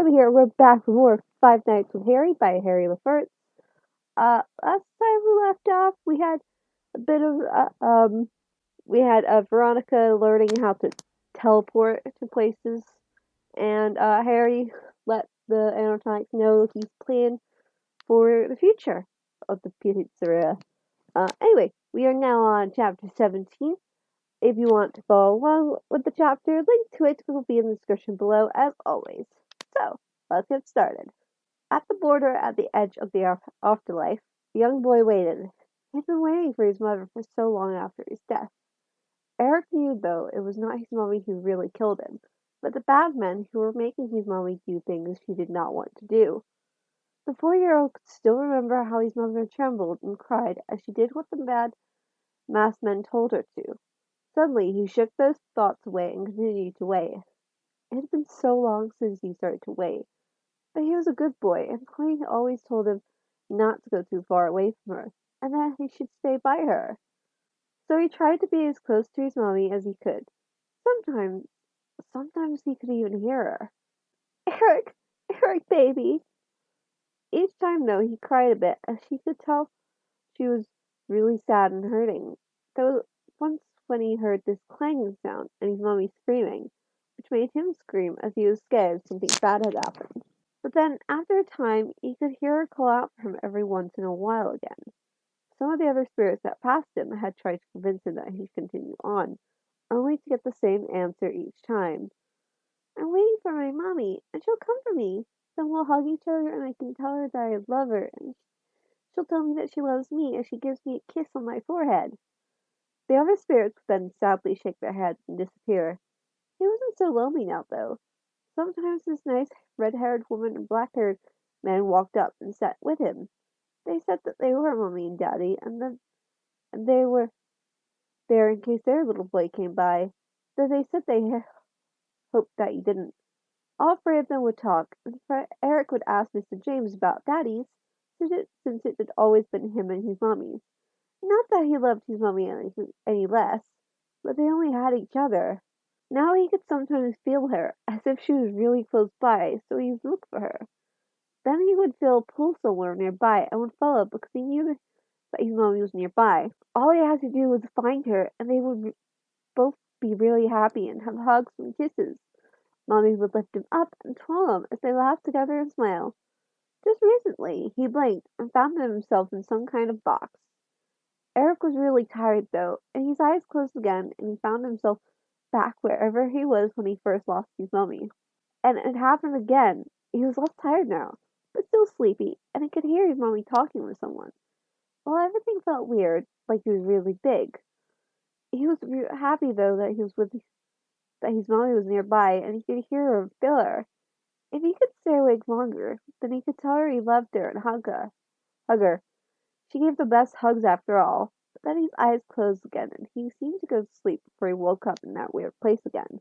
I'm here. We're back for more Five Nights with Harry by Harry LaFertz. Last time we left off, we had a bit of Veronica learning how to teleport to places, and Harry let the animatronics know his plan for the future of the pizzeria. Anyway, we are now on chapter 17. If you want to follow along with the chapter, link to it will be in the description below as always. So, let's get started. At the border at the edge of the afterlife, the young boy waited. He had been waiting for his mother for so long after his death. Eric knew, though, it was not his mommy who really killed him, but the bad men who were making his mommy do things she did not want to do. The 4-year-old could still remember how his mother trembled and cried as she did what the bad masked men told her to. Suddenly, he shook those thoughts away and continued to wait. It had been so long since he started to wait. But he was a good boy, and Chloe always told him not to go too far away from her, and that he should stay by her. So he tried to be as close to his mommy as he could. Sometimes, sometimes he could even hear her. Eric, Eric, baby. Each time, though, he cried a bit, as she could tell she was really sad and hurting. Though once when he heard this clanging sound and his mommy screaming, which made him scream as he was scared something bad had happened. But then, after a time, he could hear her call out for him every once in a while again. Some of the other spirits that passed him had tried to convince him that he should continue on, only to get the same answer each time. I'm waiting for my mommy, and she'll come for me. Then we'll hug each other, and I can tell her that I love her, and she'll tell me that she loves me as she gives me a kiss on my forehead. The other spirits would then sadly shake their heads and disappear. He wasn't so lonely now, though. Sometimes this nice red-haired woman and black-haired man walked up and sat with him. They said that they were Mommy and Daddy, and they were there in case their little boy came by, though they said they hoped that he didn't. All three of them would talk, and Eric would ask Mr. James about Daddy's, since it had always been him and his Mommy. Not that he loved his Mommy any less, but they only had each other. Now he could sometimes feel her, as if she was really close by, so he would look for her. Then he would feel a pull somewhere nearby and would follow because he knew that his mommy was nearby. All he had to do was find her, and they would both be really happy and have hugs and kisses. Mommy would lift him up and twirl him as they laughed together and smiled. Just recently, he blinked and found himself in some kind of box. Eric was really tired, though, and his eyes closed again, and he found himself back wherever he was when he first lost his mommy. And it happened again. He was less tired now, but still sleepy, and he could hear his mommy talking with someone. Well, everything felt weird, like he was really big. He was happy though that that his mommy was nearby, and he could hear her and feel her. If he could stay awake longer, then he could tell her he loved her and hug her. Hug her. She gave the best hugs after all. But then his eyes closed again, and he seemed to go to sleep before he woke up in that weird place again.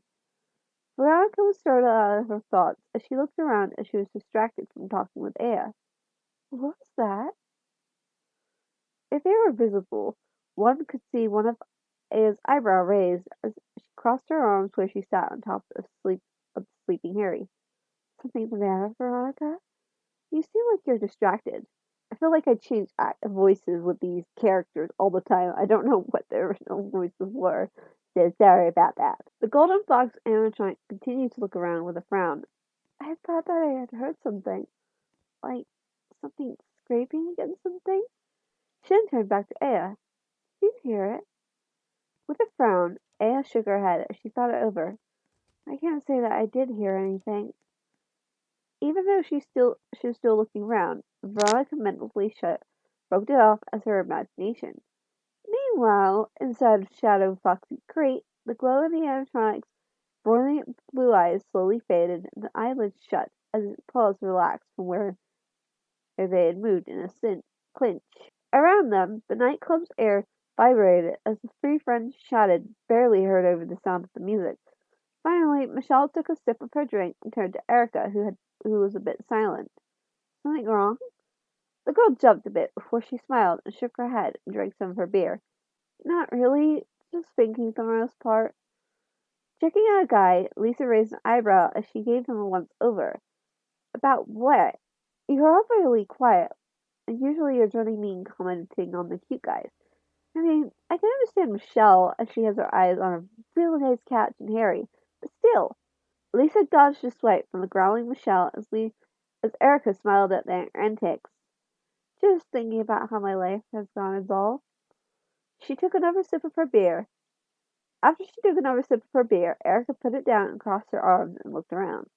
Veronica was startled out of her thoughts as she looked around as she was distracted from talking with Aya. What was that? If they were visible, one could see one of Aya's eyebrows raised as she crossed her arms where she sat on top of the sleeping Harry. Something the matter, Veronica? You seem like you're distracted. I feel like I change voices with these characters all the time. I don't know what their original voices were. So sorry about that. The golden fox animatronic continued to look around with a frown. I thought that I had heard something. Like something scraping against something? She then turned back to Aya. Did you hear it? With a frown, Aya shook her head as she thought it over. I can't say that I did hear anything. Even though she was still looking round, Veronica mentally shrugged it off as her imagination. Meanwhile, inside Shadow Fox's crate, the glow of the animatronic's brilliant blue eyes slowly faded and the eyelids shut as its paws relaxed from where they had moved in a clinch. Around them, the nightclub's air vibrated as the three friends chatted, barely heard over the sound of the music. Finally, Michelle took a sip of her drink and turned to Erica, who was a bit silent. Something wrong? The girl jumped a bit before she smiled and shook her head and drank some of her beer. Not really, just thinking for the most part. Checking out a guy, Lisa raised an eyebrow as she gave him a once over. About what? You're awfully quiet, and usually you're joining me in commenting on the cute guys. I mean, I can understand Michelle as she has her eyes on a really nice cat and Harry, but still. Lisa dodged a swipe from the growling Michelle as Erica smiled at their antics. Just thinking about how my life has gone is all. She took another sip of her beer. After she took another sip of her beer, Erica put it down and crossed her arms and looked around.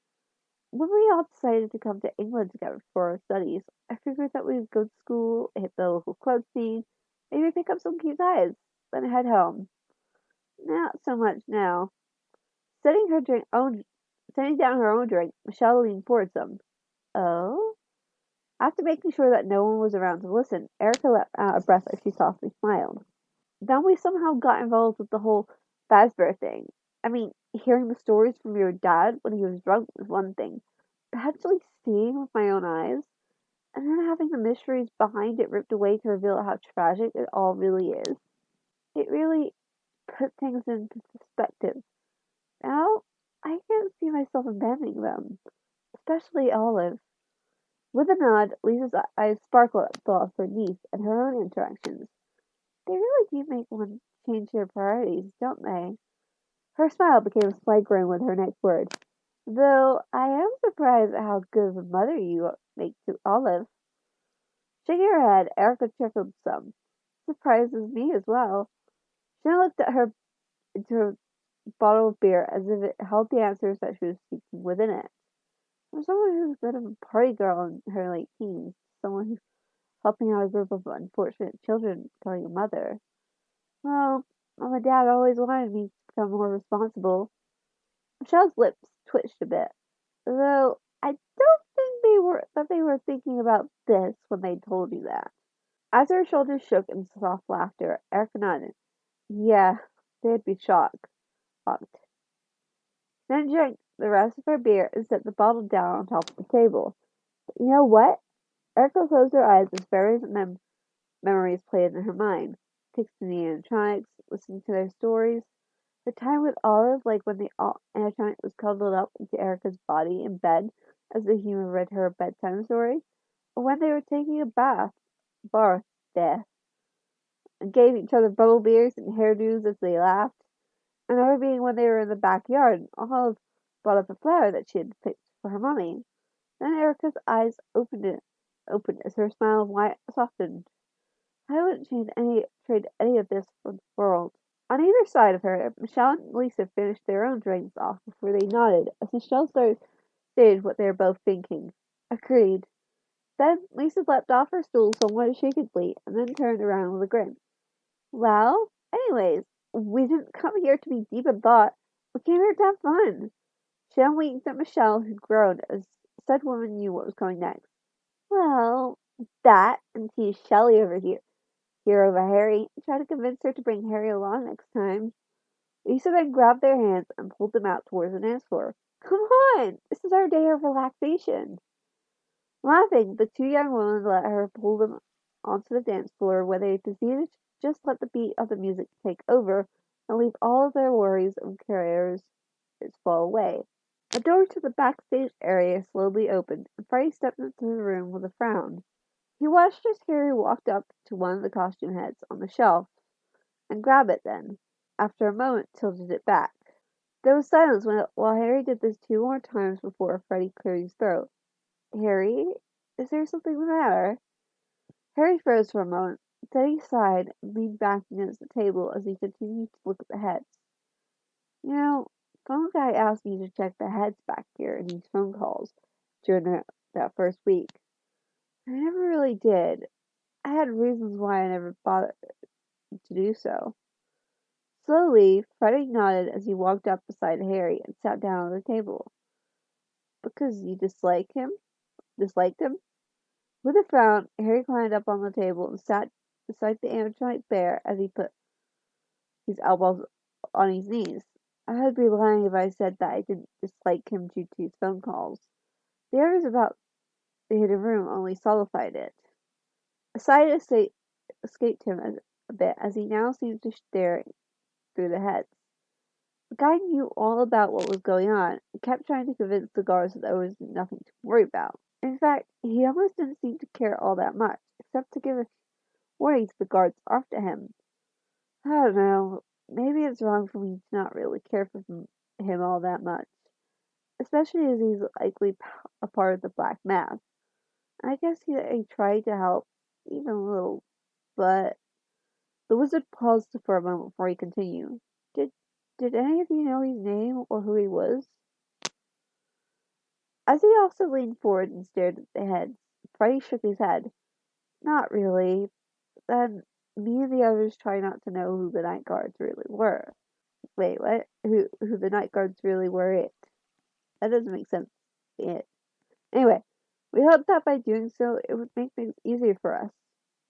When we all decided to come to England together for our studies, I figured that we would go to school, hit the local club scene, maybe pick up some cute guys, then head home. Not so much now. Setting down her own drink, Michelle leaned towards them. Oh? After making sure that no one was around to listen, Erica let out a breath as she softly smiled. Then we somehow got involved with the whole Fazbear thing. I mean, hearing the stories from your dad when he was drunk was one thing, but actually seeing with my own eyes, and then having the mysteries behind it ripped away to reveal how tragic it all really is, it really put things into perspective. Now, I can't see myself abandoning them, especially Olive. With a nod, Lisa's eyes sparkled at the thought of her niece and her own interactions. They really do make one change their priorities, don't they? Her smile became a slight grin with her next word. Though I am surprised at how good of a mother you make to Olive. Shaking her head, Erica chuckled some. Surprises me as well. She then looked at her into her bottle of beer as if it held the answers that she was seeking within it. For someone who's a bit of a party girl in her late teens, someone who's helping out a group of unfortunate children becoming a mother. Well, my dad always wanted me to become more responsible. Michelle's lips twitched a bit, though I don't think they were thinking about this when they told you that. As her shoulders shook in soft laughter, Erica nodded. Yeah, they'd be shocked. Then drank the rest of her beer and set the bottle down on top of the table. But you know what? Erica closed her eyes as various memories played in her mind. Fixing the animatronics, listening to their stories, her time with Olive, like when the animatronic was cuddled up into Erica's body in bed as the human read her a bedtime story, or when they were taking a bath there, and gave each other bubble beers and hairdos as they laughed. Another being when they were in the backyard and Olive brought up a flower that she had picked for her mummy. Then Erica's eyes opened as her smile softened. I wouldn't trade any of this for the world. On either side of her, Michelle and Lisa finished their own drinks off before they nodded as Michelle stated what they were both thinking. Agreed. Then Lisa leapt off her stool somewhat shakily and then turned around with a grin. Well, anyways, we didn't come here to be deep in thought. We came here to have fun. She then winked at Michelle, who groaned as said woman knew what was coming next. Well, that and teased Shelley here over Harry, and tried to convince her to bring Harry along next time. Lisa then grabbed their hands and pulled them out towards the dance floor. Come on! This is our day of relaxation. Laughing, the two young women let her pull them onto the dance floor where they proceeded to just let the beat of the music take over and leave all of their worries and cares fall away. The door to the backstage area slowly opened, and Freddie stepped into the room with a frown. He watched as Harry walked up to one of the costume heads on the shelf and grabbed it then, after a moment, tilted it back. There was silence while Harry did this two more times before Freddie cleared his throat. Harry, is there something the matter? Harry froze for a moment, then he sighed and leaned back against the table as he continued to look at the heads. You know, phone guy asked me to check the heads back here in these phone calls during that first week. I never really did. I had reasons why I never bothered to do so. Slowly, Freddie nodded as he walked up beside Harry and sat down on the table. Because you disliked him? With a frown, Harry climbed up on the table and sat beside the animatronic bear as he put his elbows on his knees. I would be lying if I said that I didn't dislike him due to his phone calls. The others about the hidden room only solidified it. A sigh escaped him a bit as he now seemed to stare through the heads. The guy knew all about what was going on and kept trying to convince the guards that there was nothing to worry about. In fact, he almost didn't seem to care all that much, except to give a warning to the guards after him. I don't know, maybe it's wrong for me to not really care for him all that much, especially as he's likely a part of the Black Mass. I guess he tried to help, even a little, but the wizard paused for a moment before he continued. Did did any of you know his name or who he was? As he also leaned forward and stared at the heads, Freddie shook his head. Not really. Then me and the others tried not to know who the night guards really were. Wait, what? Who the night guards really were? It. That doesn't make sense. It. Anyway, we hoped that by doing so, it would make things easier for us.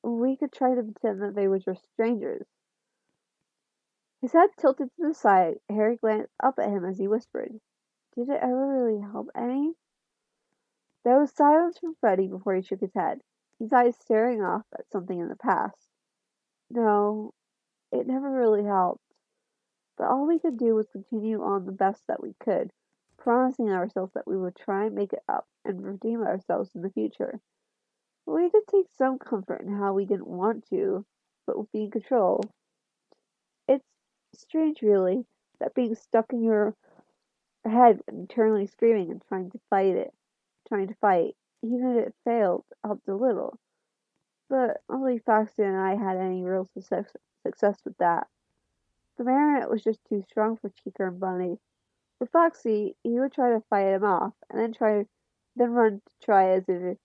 We could try to pretend that they were just strangers. His head tilted to the side. Harry glanced up at him as he whispered, "Did it ever really help any?" There was silence from Freddie before he shook his head, his eyes staring off at something in the past. No, it never really helped. But all we could do was continue on the best that we could, promising ourselves that we would try and make it up and redeem ourselves in the future. We did take some comfort in how we didn't want to, but would be in control. It's strange, really, that being stuck in your head and eternally screaming and trying to fight, even if it failed, helped a little. But only Foxy and I had any real success with that. The marionette was just too strong for Chica and Bunny. With Foxy, he would try to fight him off, and then run to try as if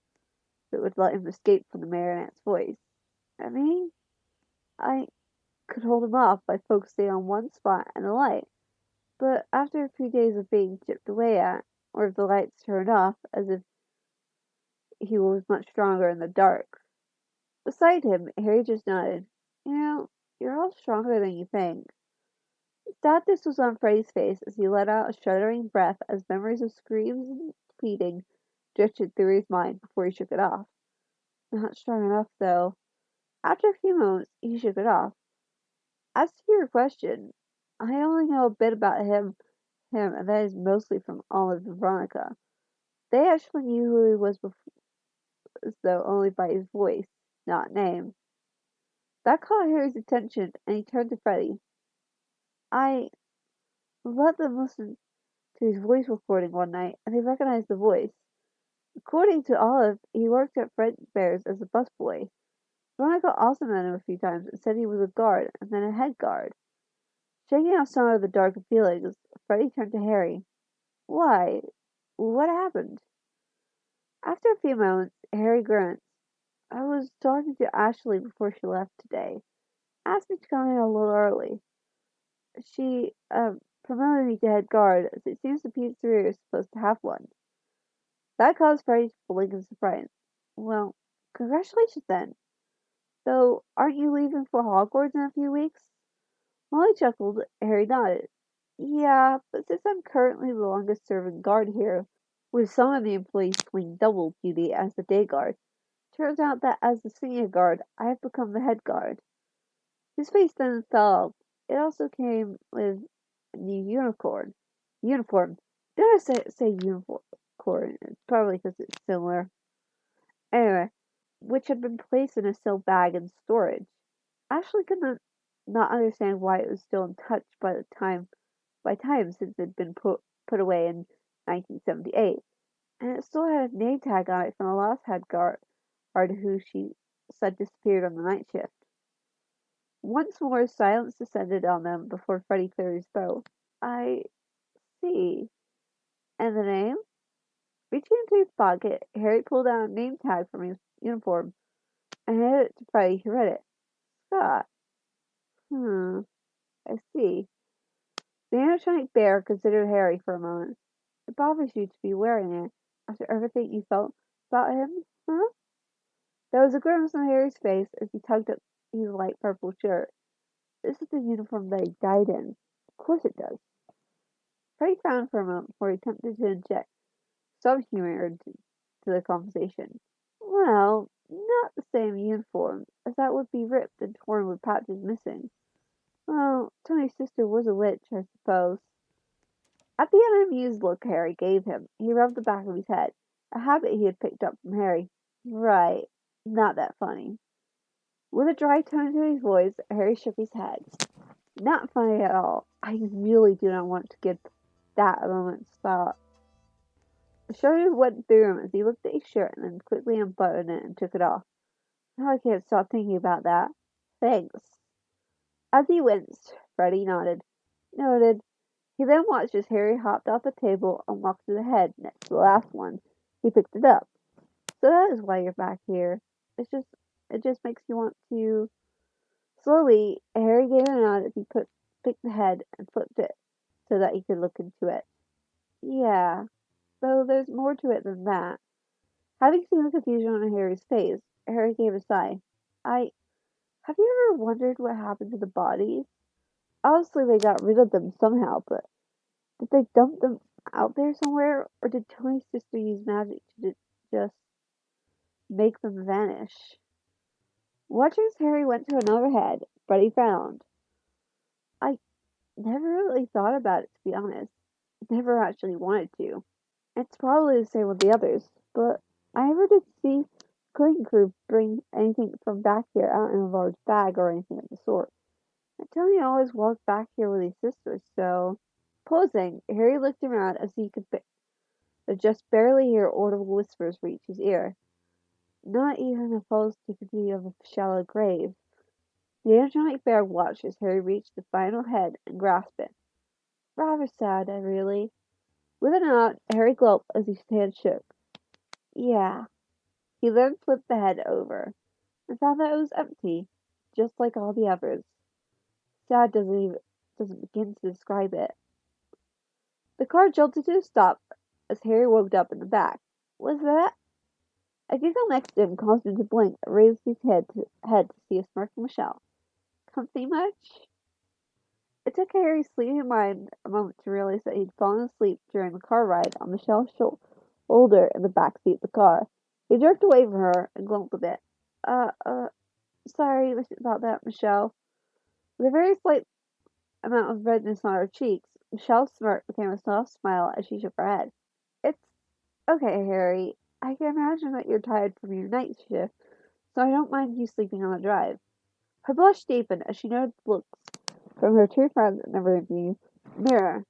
it would let him escape from the marionette's voice. I mean, I could hold him off by focusing on one spot and the light, but after a few days of being chipped away at, or if the lights turned off, as if he was much stronger in the dark. Beside him, Harry just nodded. You know, you're all stronger than you think. Sadness was on Freddy's face as he let out a shuddering breath as memories of screams and pleading drifted through his mind before he shook it off. Not strong enough, though. After a few moments, he shook it off. As to your question, I only know a bit about him, and that is mostly from Olive and Veronica. They actually knew who he was before, though only by his voice, not name. That caught Harry's attention, and he turned to Freddy. I let them listen to his voice recording one night, and they recognized the voice. According to Olive, he worked at Fredbear's as a busboy. Veronica also met him a few times and said he was a guard and then a head guard. Shaking off some of the darker feelings, Freddie turned to Harry. Why? What happened? After a few moments, Harry grunted. I was talking to Ashley before she left today. Asked me to come in a little early. She, promoted me to head guard, as it seems the pizzeria is supposed to have one. That caused Freddie to blink in surprise. Well, congratulations then. Though, aren't you leaving for Hogwarts in a few weeks? Molly chuckled. Harry nodded. Yeah, but since I'm currently the longest serving guard here, with some of the employees pulling double duty as the day guard, turns out that as the senior guard, I have become the head guard. His face then fell. It also came with a new uniform. Did I say unicorn? It's probably because it's similar. Anyway, which had been placed in a sealed bag in storage. Ashley could not understand why it was still untouched by time since it had been put away in 1978, and it still had a name tag on it from the last head guard who she said disappeared on the night shift. Once more silence descended on them before Freddie cleared his throat. I see. And the name? Reaching into his pocket, Harry pulled out a name tag from his uniform and handed it to Freddie, who read it. Scott. I see. The animatronic bear considered Harry for a moment. It bothers you to be wearing it after everything you felt about him, huh? There was a grimace on Harry's face as he tugged at his light purple shirt. This is the uniform that he died in. Of course it does. Freddie frowned for a moment before he attempted to inject some humor into the conversation. Well, not the same uniform, as that would be ripped and torn with patches missing. Well, Tony's sister was a witch, I suppose. At the unamused look Harry gave him, he rubbed the back of his head, a habit he had picked up from Harry. Right, not that funny. With a dry tone to his voice, Harry shook his head. Not funny at all. I really do not want to give that a moment's thought. The shoulders went through him as he looked at his shirt and then quickly unbuttoned it and took it off. Now I can't stop thinking about that. Thanks. As he winced, Freddie nodded. Noted. He then watched as Harry hopped off the table and walked to the head next to the last one. He picked it up. So that is why you're back here. It just makes you want to. Slowly, Harry gave a nod as he picked the head and flipped it so that he could look into it. Yeah, though there's more to it than that. Having seen the confusion on Harry's face, Harry gave a sigh. I have you ever wondered what happened to the bodies? Obviously, they got rid of them somehow, but did they dump them out there somewhere, or did Tony's sister use magic to just make them vanish? Watching as Harry went to another head, Freddie frowned. I never really thought about it, to be honest. Never actually wanted to. It's probably the same with the others, but I never did see cleaning crew bring anything from back here out in a large bag or anything of the sort. And Tony always walked back here with his sister, so. Pausing, Harry looked around as he could just barely hear audible whispers reach his ear. Not even a false dignity of a shallow grave. The animatronic bear watched as Harry reached the final head and grasped it. Rather sad, really. With a nod, Harry gulped as his hand shook. Yeah. He then flipped the head over and found that it was empty, just like all the others. Sad doesn't begin to describe it. The car jolted to a stop as Harry woke up in the back. Was that? A giggle next to him caused him to blink and raise his head to see a smirking Michelle. Comfy much? It took Harry's sleepy mind a moment to realize that he'd fallen asleep during the car ride on Michelle's shoulder in the back seat of the car. He jerked away from her and gulped a bit. Uh, uh, sorry about that, Michelle. With a very slight amount of redness on her cheeks, Michelle's smirk became a soft smile as she shook her head. It's okay, Harry. I can imagine that you're tired from your night shift, so I don't mind you sleeping on the drive. Her blush deepened as she noted looks from her two friends in the rearview mirror.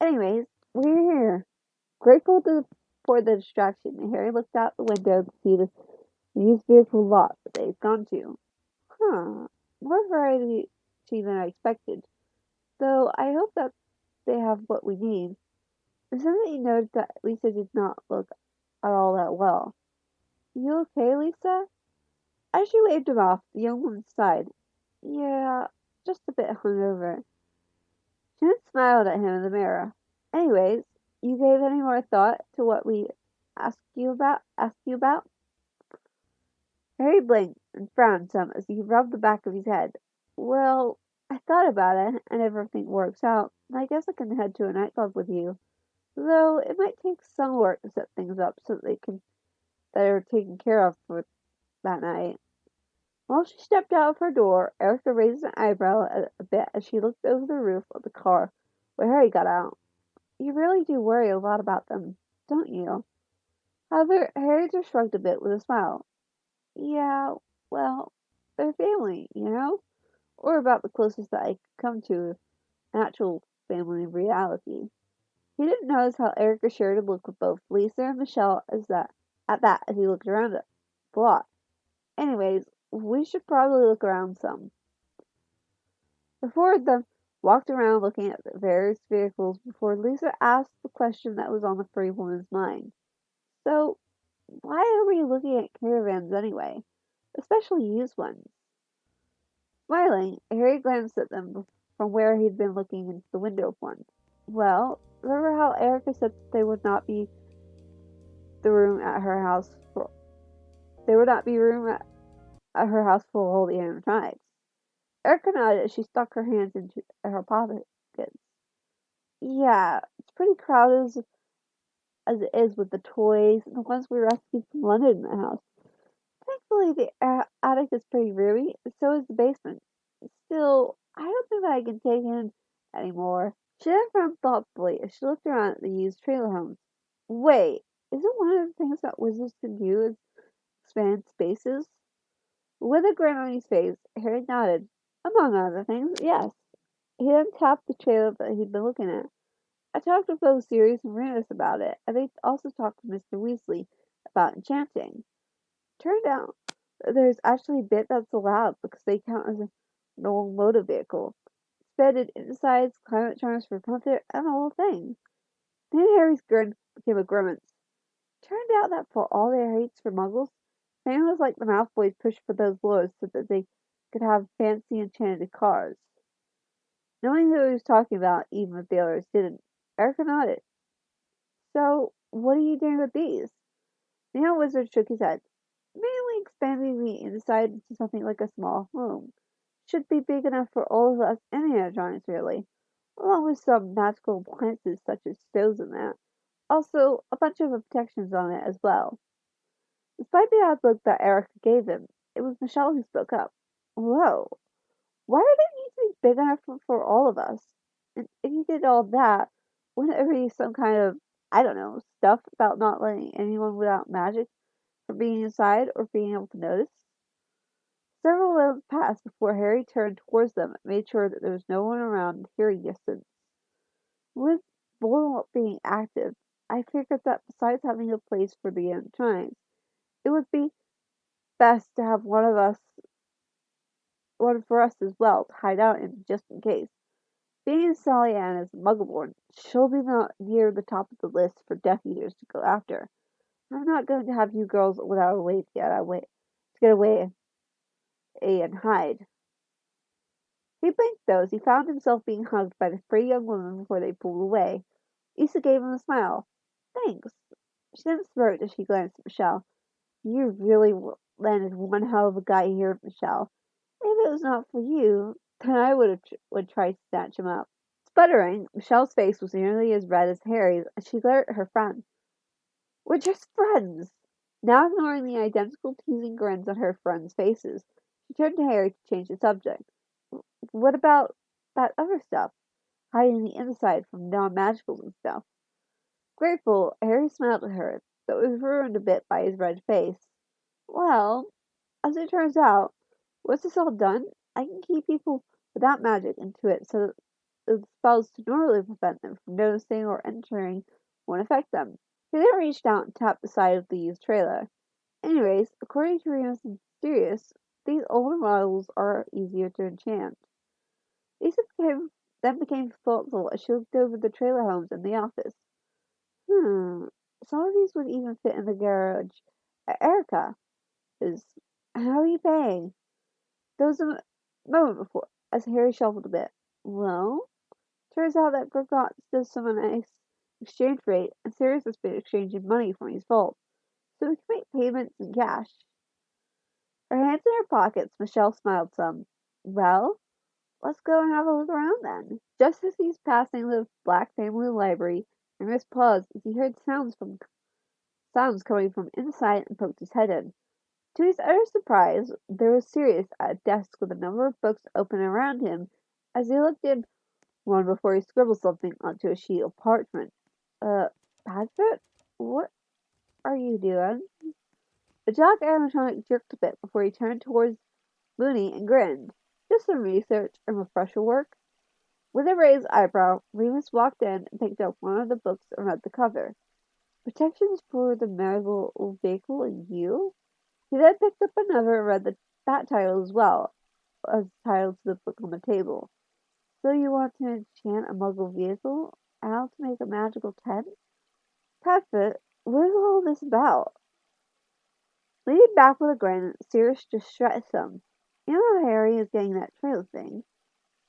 Anyways, we're here. For the distraction, Harry looked out the window to see the used vehicle lot that they'd gone to. Huh, more variety than I expected. Though I hope that they have what we need. It said that he noted that Lisa did not look at all that well. You okay, Lisa? As she waved him off, the young woman sighed. Yeah, just a bit hungover. She then smiled at him in the mirror. Anyways, you gave any more thought to what we asked you about? Harry blinked and frowned some as he rubbed the back of his head. Well, I thought about it, and if everything works out, I guess I can head to a nightclub with you. Though it might take some work to set things up so that are taken care of for that night. While she stepped out of her door, Erica raised an eyebrow a bit as she looked over the roof of the car where Harry got out. You really do worry a lot about them, don't you? However, Harry just shrugged a bit with a smile. Yeah, well, they're family, you know? Or about the closest that I could come to an actual family in reality. He didn't notice how Erica shared a look with both Lisa and Michelle at that as he looked around the block. Anyways, we should probably look around some. The four of them walked around looking at the various vehicles before Lisa asked the question that was on the furry woman's mind. So, why are we looking at caravans anyway? Especially used ones. Smiling, Harry glanced at them from where he'd been looking into the window of one. Well, remember how Erica said that they would not be the room at her house for there would not be room at her house full of all the animatronics. Erica nodded as she stuck her hands into her pockets. Yeah, it's pretty crowded as it is with the toys and the ones we rescued from London in the house. Thankfully, the attic is pretty roomy, and so is the basement. Still, I don't think that I can take in anymore. She then frowned thoughtfully as she looked around at the used trailer homes. Wait, isn't one of the things that wizards can do is expand spaces? With a grin on his face, Harry nodded. Among other things, yes. He then tapped the trailer that he'd been looking at. I talked to both Sirius and Remus about it, and they also talked to Mr. Weasley about enchanting. Turned out that there's actually a bit that's allowed because they count as a normal motor vehicle. Expanded insides, climate charms for comfort, and the whole thing. Then Harry's grin became a grimace. Turned out that for all their hates for muggles, families like the Malfoys pushed for those laws so that they could have fancy enchanted cars. Knowing who he was talking about, even if the others didn't, Erica nodded. So, what are you doing with these? The young wizard shook his head. Mainly expanding the inside into something like a small home. Should be big enough for all of us and the Enertronics, really. Along with some magical appliances such as stoves and that. Also, a bunch of protections on it as well. Despite the odd look that Erica gave him, it was Michelle who spoke up. Whoa, why would it need to be big enough for all of us? And if you did all that, wouldn't there be some kind of, I don't know, stuff about not letting anyone without magic from being inside or being able to notice? Several moments passed before Harry turned towards them and made sure that there was no one around in hearing distance. With Voldemort being active, I figured that besides having a place for the Enchantress, it would be best to have one for us as well, to hide out in just in case. Being Sally Ann is Muggleborn, she'll be not near the top of the list for Death Eaters to go after. I'm not going to have you girls without a way to get away and hide. He blinked though as he found himself being hugged by the three young women before they pulled away. Issa gave him a smile. Thanks. She then smirked as she glanced at Michelle. You really landed one hell of a guy here, Michelle. If it was not for you, then I would try to snatch him up. Sputtering, Michelle's face was nearly as red as Harry's as she glared at her friend. We're just friends. Now ignoring the identical teasing grins on her friends' faces, she turned to Harry to change the subject. What about that other stuff? Hiding the inside from non-magicals and stuff. Grateful, Harry smiled at her, though it was ruined a bit by his red face. Well, as it turns out, once it's all done, I can keep people without magic into it so that the spells to normally prevent them from noticing or entering won't affect them. He then reached out and tapped the side of the used trailer. Anyways, according to Remus and Sirius, these older models are easier to enchant. Then became thoughtful as she looked over the trailer homes in the office. Some of these would even fit in the garage. Erica is. How are you paying? There was a moment before, as Harry shuffled a bit. Well, turns out that Gringotts does some nice exchange rate, and Sirius has been exchanging money from his vault, so we can make payments in cash. Her hands in her pockets, Michelle smiled some. Well, let's go and have a look around then. Just as he's passing the Black Family Library, Remus paused as he heard sounds coming from inside and poked his head in. To his utter surprise, there was Sirius at a desk with a number of books open around him as he looked in one before he scribbled something onto a sheet of parchment. Padfoot? What are you doing? The jock animatronic jerked a bit before he turned towards Mooney and grinned. Just some research and refresher work. With a raised eyebrow, Remus walked in and picked up one of the books and read the cover. Protections for the Marigold Vehicle and You? He then picked up another and read that title as well as the title to the book on the table. So you want to enchant a muggle vehicle? How to make a magical tent? Padfoot, what is all this about? Leaning back with a grin, Sirius just stretched some. You know how Harry is getting that trail thing?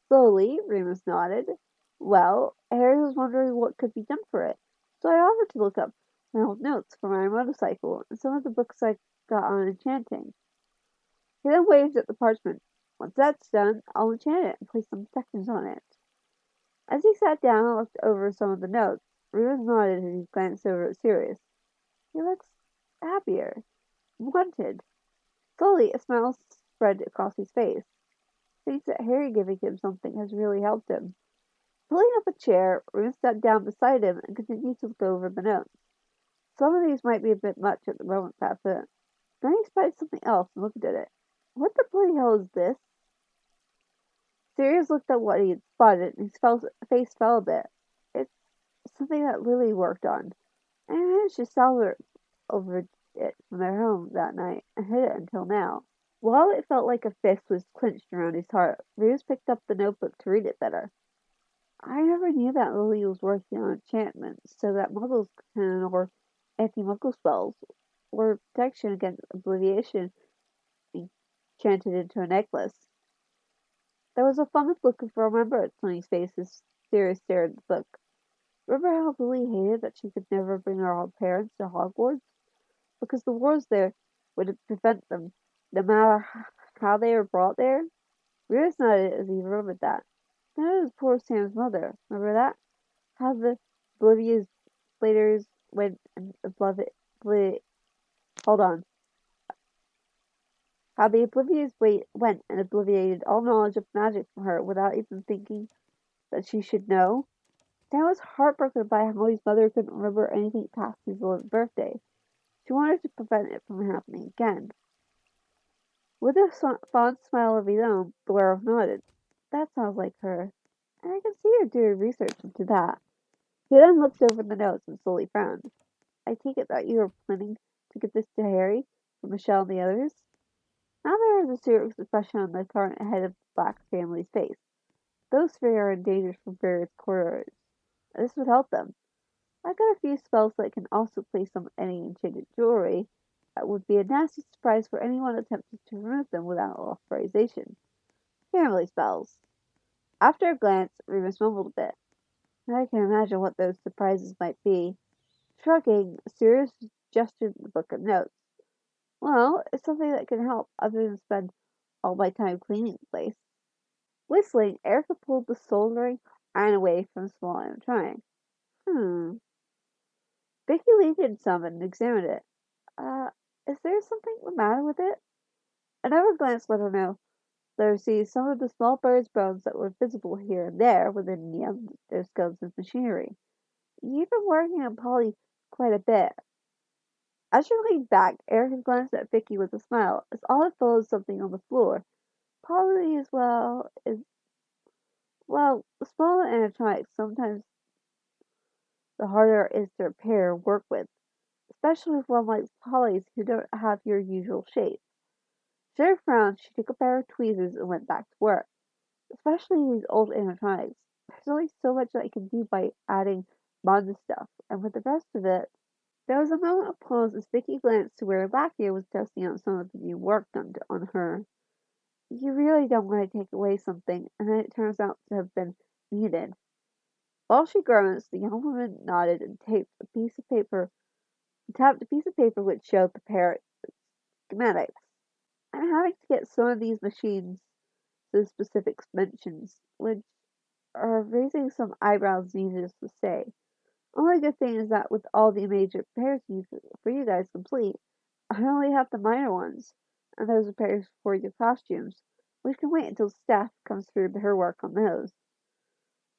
Slowly, Remus nodded. Well, Harry was wondering what could be done for it, so I offered to look up my old notes for my motorcycle and some of the books I got on enchanting. He then waved at the parchment. Once that's done, I'll enchant it and place some protections on it. As he sat down and looked over some of the notes, Remus nodded and he glanced over at Sirius. He looks happier. Wanted. Slowly, a smile spread across his face. thinks that Harry giving him something has really helped him. Pulling up a chair, Ruth sat down beside him and continued to look over the notes. Some of these might be a bit much at the moment, Papa. Then he spied something else and looked at it. What the bloody hell is this? Sirius looked at what he had spotted, and his face fell a bit. It's something that Lily worked on, and I managed to salvage over it from their home that night and hid it until now. While it felt like a fist was clenched around his heart, Rios picked up the notebook to read it better. I never knew that Lily was working on enchantments so that muggles can, or anti-muggle spells, or protection against obliviation enchanted into a necklace. There was a fond look of remembrance on his face as Sirius stared at the book. Remember how Lily hated that she could never bring her parents to Hogwarts? Because the wars there would prevent them, no matter how they were brought there? Sirius nodded as he remembered that. Then it was poor Sam's mother. Remember that? How the oblivious Slaters went and hold on. How the oblivious went and obliterated all knowledge of magic from her without even thinking that she should know? Sam was heartbroken by how his mother couldn't remember anything past his 11th birthday. She wanted to prevent it from happening again. With a fond smile of his own, the werewolf nodded. That sounds like her. And I can see her doing research into that. He then looked over the notes and slowly frowned. I take it that you are planning to give this to Harry, for Michelle and the others? Now there was a serious expression on the current head of the Black family's face. Those three are in danger from various quarters. This would help them. I got a few spells that can also place on any enchanted jewelry. That would be a nasty surprise for anyone attempting to remove them without authorization. Family spells. After a glance, Remus mumbled a bit. I can imagine what those surprises might be. Shrugging, Sirius gestured at the book of notes. Well, it's something that can help other than spend all my time cleaning the place. Whistling, Erica pulled the soldering iron away from the small iron trying. Vicky leaned in some and examined it. Is there something the matter with it? Another glance let her know that her see some of the small bird's bones that were visible here and there within the endoskeleton's machinery. You've been working on Polly quite a bit. As she leaned back, Erica glanced at Vicky with a smile, as Olive followed something on the floor. Polly well, the smaller animatronics sometimes the harder it is to repair or work with, especially with one like Polly's who don't have your usual shape. Sure frowned, she took a pair of tweezers and went back to work. Especially these old animatronics. There's only so much that I can do by adding modern stuff, and with the rest of it, there was a moment of pause as Vicky glanced to where Lakia was testing out some of the new work done on her. You really don't want to take away something, and then it turns out to have been needed. While she grimaced, the young woman nodded and tapped a piece of paper which showed the pair schematics. I'm having to get some of these machines to specific dimensions, which are raising some eyebrows, needless to say. Only good thing is that with all the major repairs for you guys complete, I only have the minor ones, and those repairs for your costumes, which can wait until staff comes through her work on those.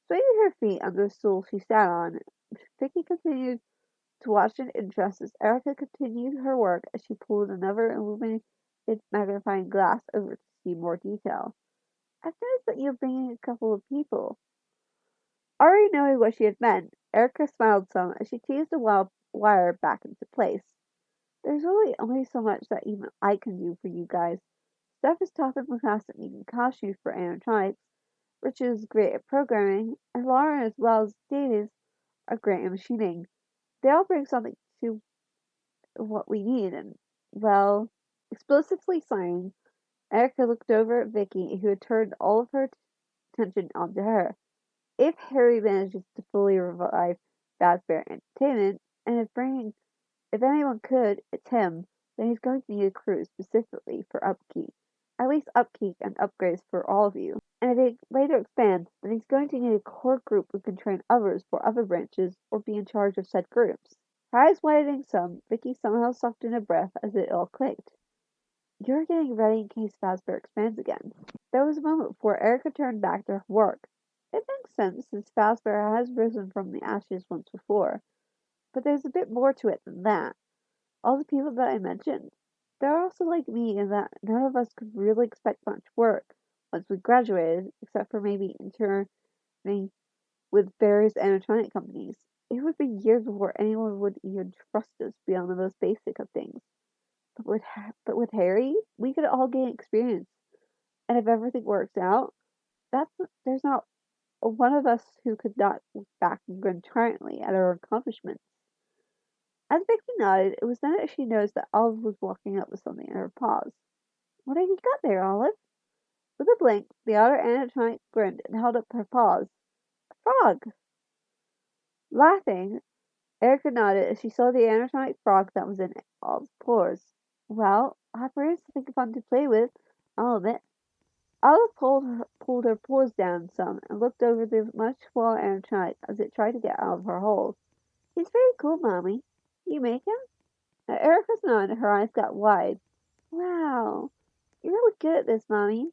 Swinging her feet under the stool she sat on, Vicky continued to watch in interest as Erica continued her work as she pulled another illuminated magnifying glass over to see more detail. I've noticed that you're bringing a couple of people. Already knowing what she had meant, Erica smiled some as she teased the wire back into place. There's really only so much that even I can do for you guys. Steph is top in the class at making costumes for animatronics. Richard is great at programming, and Lauren as well as Davis are great at machining. They all bring something to what we need, and, well, explosively sighing, Erica looked over at Vicky, who had turned all of her attention onto her. If Harry manages to fully revive Fazbear Entertainment, and if anyone could, it's him, then he's going to need a crew specifically for upkeep. At least upkeep and upgrades for all of you. And if they later expand, then he's going to need a core group who can train others for other branches or be in charge of said groups. Her eyes widening some, Vicky somehow sucked in a breath as it all clicked. You're getting ready in case Fazbear expands again. There was a moment before Erica turned back to her work. It makes sense since Fazbear has risen from the ashes once before, but there's a bit more to it than that. All the people that I mentioned, they're also like me in that none of us could really expect much work once we graduated, except for maybe interning with various animatronic companies. It would be years before anyone would even trust us beyond the most basic of things. But with Harry, we could all gain experience, and if everything works out, that's there's not one of us who could not look back and grin triumphantly at our accomplishments. As Vicky nodded, it was then that she noticed that Olive was walking up with something in her paws. What have you got there, Olive? With a blink, the otter animatronic grinned and held up her paws. A frog! Laughing, Erica nodded as she saw the animatronic frog that was in Olive's paws. Well, Hopper is something fun to play with, I'll admit. Olive pulled her paws down some and looked over the much smaller animatronic as it tried to get out of her hold. He's very cool, Mommy. You make him? At Erica's nod, her eyes got wide. Wow, you're really good at this, Mommy.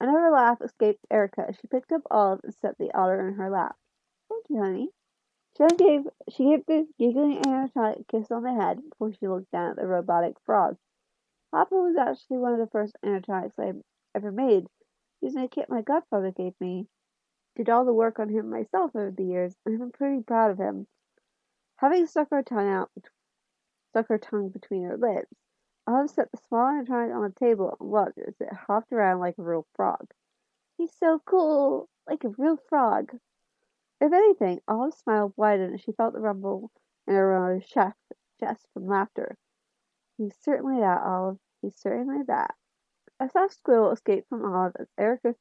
Another laugh escaped Erica as she picked up Olive and set the otter in her lap. Thank you, honey. She gave the giggling animatronic a kiss on the head before she looked down at the robotic frog. Hopper was actually one of the first animatronics I ever made, using a kit my godfather gave me. Did all the work on him myself over the years, and I'm pretty proud of him. Having stuck her tongue between her lips, Olive set the small animatronic on the table and watched as it hopped around like a real frog. He's so cool, like a real frog. If anything, Olive's smile widened as she felt the rumble in her own chest from laughter. He's certainly that, Olive. He's certainly that. A soft squeal escaped from Olive as Erica's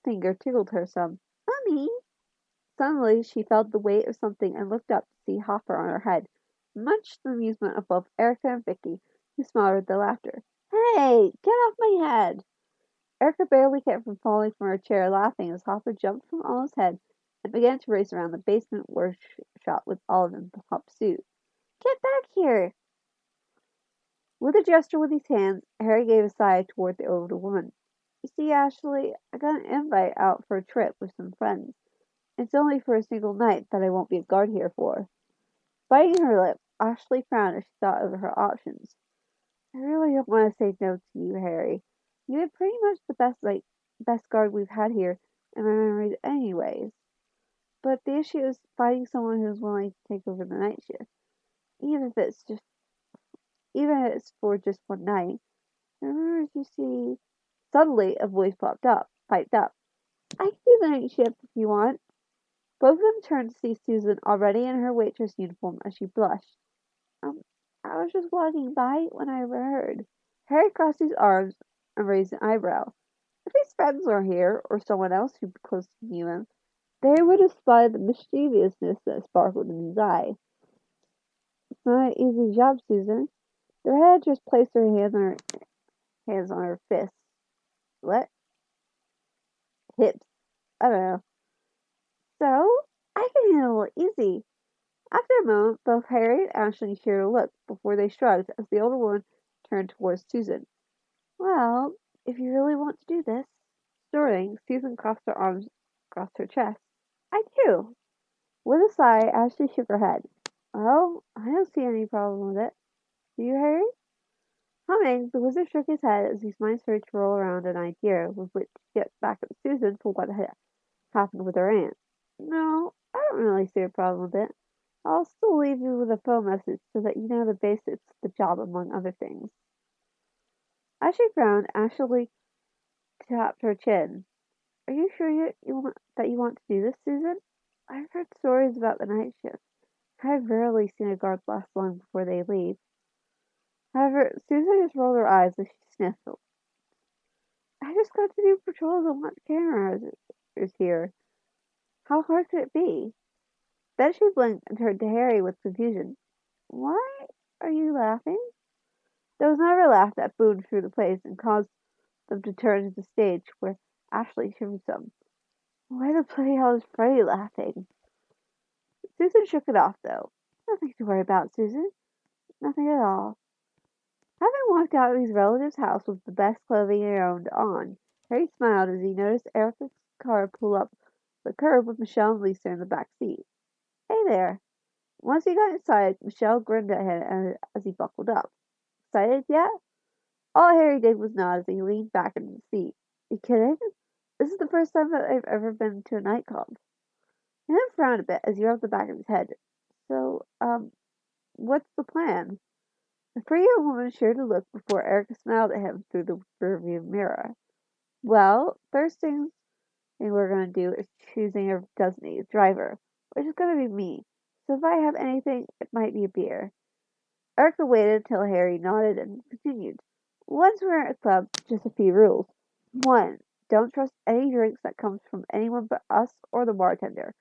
finger tickled her some. Mommy! Suddenly she felt the weight of something and looked up to see Hopper on her head, much to the amusement of both Erica and Vicky, who smiled at the laughter. Hey! Get off my head! Erica barely kept from falling from her chair laughing as Hopper jumped from Olive's head and began to race around the basement workshop with Olive in Hop's suit. Get back here! With a gesture with his hands, Harry gave a sigh toward the older woman. You see, Ashley, I got an invite out for a trip with some friends. It's only for a single night that I won't be a guard here for. Biting her lip, Ashley frowned as she thought over her options. I really don't want to say no to you, Harry. You have pretty much the best guard we've had here in my memories anyways. But the issue is finding someone who's willing to take over the night shift. Even if it's for just one night. Remember, you see. Suddenly a voice piped up. I can do the night shift if you want. Both of them turned to see Susan already in her waitress uniform as she blushed. I was just walking by when I overheard. Harry crossed his arms and raised an eyebrow. If his friends were here, or someone else who closely knew him, they would have spotted the mischievousness that sparkled in his eye. It's not an easy job, Susan. The redhead just placed her hands on her fists. What? Hips. I don't know. So, I can handle it easy. After a moment, both Harry and Ashley shared a look before they shrugged as the older woman turned towards Susan. Well, if you really want to do this. Snorting, Susan crossed her arms across her chest. I do. With a sigh, Ashley shook her head. Well, I don't see any problem with it. Do you, Harry? Humming, the wizard shook his head as his mind started to roll around an idea with which to get back at Susan for what had happened with her aunt. No, I don't really see a problem with it. I'll still leave you with a phone message so that you know the basics of the job among other things. As she frowned, Ashley tapped her chin. Are you sure that you want to do this, Susan? I've heard stories about the night shift. I've rarely seen a guard last long before they leave. However, Susan just rolled her eyes as she sniffled. I just got to do patrols and watch cameras is here. How hard could it be? Then she blinked and turned to Harry with confusion. Why are you laughing? There was another laugh that boomed through the place and caused them to turn to the stage where Ashley shivered some. Why the bloody hell is Freddie laughing? Susan shook it off, though. Nothing to worry about, Susan. Nothing at all. Having walked out of his relative's house with the best clothing he owned on, Harry smiled as he noticed Erica's car pull up the curb with Michelle and Lisa in the back seat. Hey there. Once he got inside, Michelle grinned at him as he buckled up. Excited yet? All Harry did was nod as he leaned back in the seat. You kidding? This is the first time that I've ever been to a nightclub. He then frowned a bit as he rubbed the back of his head. So, what's the plan? The pretty young woman shared a look before Erica smiled at him through the rearview mirror. Well, first thing we're going to do is choosing a designated driver, which is going to be me. So if I have anything, it might be a beer. Erica waited until Harry nodded and continued. Once we're at a club, just a few rules. 1. Don't trust any drinks that comes from anyone but us or the bartender.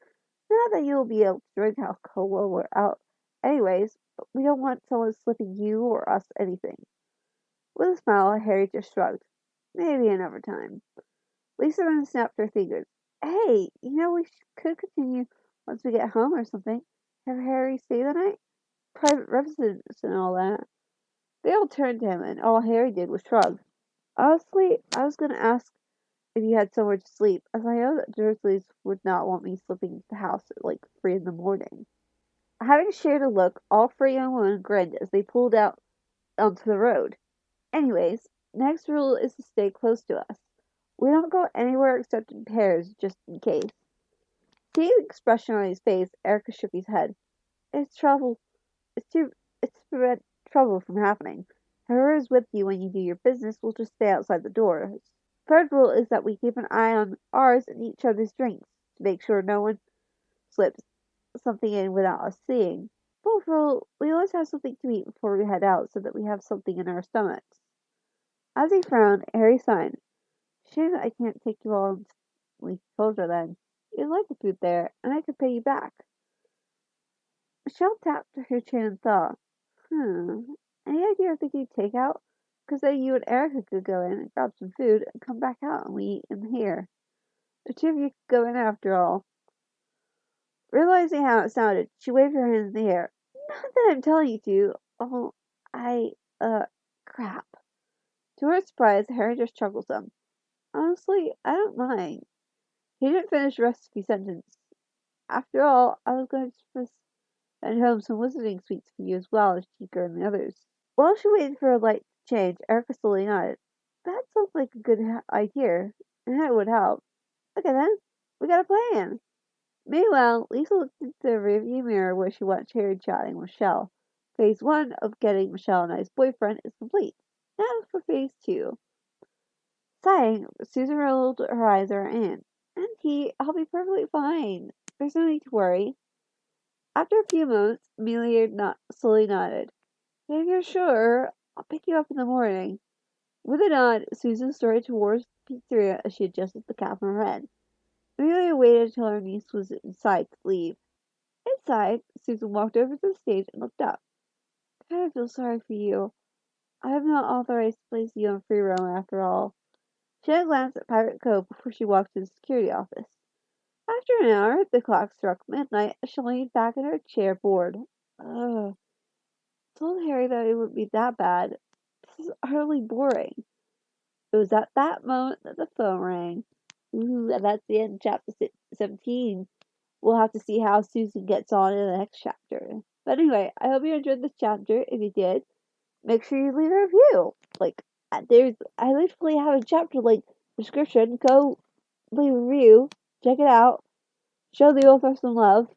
Not that you'll be able to drink alcohol while we're out anyways, but we don't want someone slipping you or us anything. With a smile, Harry just shrugged. Maybe another time. Lisa then snapped her fingers. Hey, we could continue once we get home or something. Have Harry stay the night? Private residence and all that. They all turned to him, and all Harry did was shrug. Honestly, I was going to ask if you had somewhere to sleep, as I know that Dursleys would not want me slipping into the house at like 3 in the morning. Having shared a look, all three young women grinned as they pulled out onto the road. Anyways, next rule is to stay close to us. We don't go anywhere except in pairs, just in case. Seeing the expression on his face, Erica shook his head. It's trouble. It's to prevent trouble from happening. Whoever is with you when you do your business will just stay outside the doors. Third rule is that we keep an eye on ours and each other's drinks to make sure no one slips something in without us seeing. Fourth rule, we always have something to eat before we head out so that we have something in our stomachs. As he frowned, Harry sighed. Shame that I can't take you all to Leaf Culture then. You'd like the food there, and I could pay you back. Michelle tapped her chin and thought. Any idea of thinking takeout? Because then you and Erica could go in and grab some food and come back out and we eat in here. The two of you could go in after all. Realizing how it sounded, she waved her hands in the air. Not that I'm telling you to. Oh, crap. To her surprise, Harry just chuckled some. Honestly, I don't mind. He didn't finish the rest of his sentence. After all, I was going to send home some wizarding sweets for you as well as Chica and the others. While she waited for a light to change, Erica slowly nodded. That sounds like a good idea, and it would help. Okay then, we got a plan. Meanwhile, Lisa looked into the rearview mirror where she watched Harry chatting with Michelle. Phase 1 of getting Michelle a nice boyfriend is complete. Now for Phase 2. Sighing, Susan rolled her eyes at her aunt. Auntie, I'll be perfectly fine. There's no need to worry. After a few moments, Amelia slowly nodded. If you're sure, I'll pick you up in the morning. With a nod, Susan started towards the pizzeria as she adjusted the cap on her head. Amelia waited until her niece was inside to leave. Inside, Susan walked over to the stage and looked up. I kind of feel sorry for you. I am not authorized to place you on free roam after all. She had glanced at Pirate Cove before she walked to the security office. After an hour, the clock struck midnight as she leaned back in her chair, bored. Ugh. I told Harry that it wouldn't be that bad. This is utterly boring. It was at that moment that the phone rang. Ooh, and that's the end of chapter 17. We'll have to see how Susan gets on in the next chapter. But anyway, I hope you enjoyed this chapter. If you did, make sure you leave a review. I literally have a chapter link description. Go leave a review. Check it out. Show the author some love.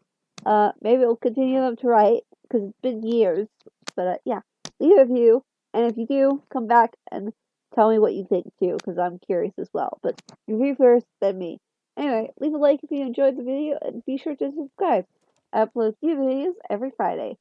Maybe it'll continue them to write because it's been years. But yeah, leave a review. And if you do, come back and tell me what you think too, because I'm curious as well. But review first, then me. Anyway, leave a like if you enjoyed the video and be sure to subscribe. I upload new videos every Friday.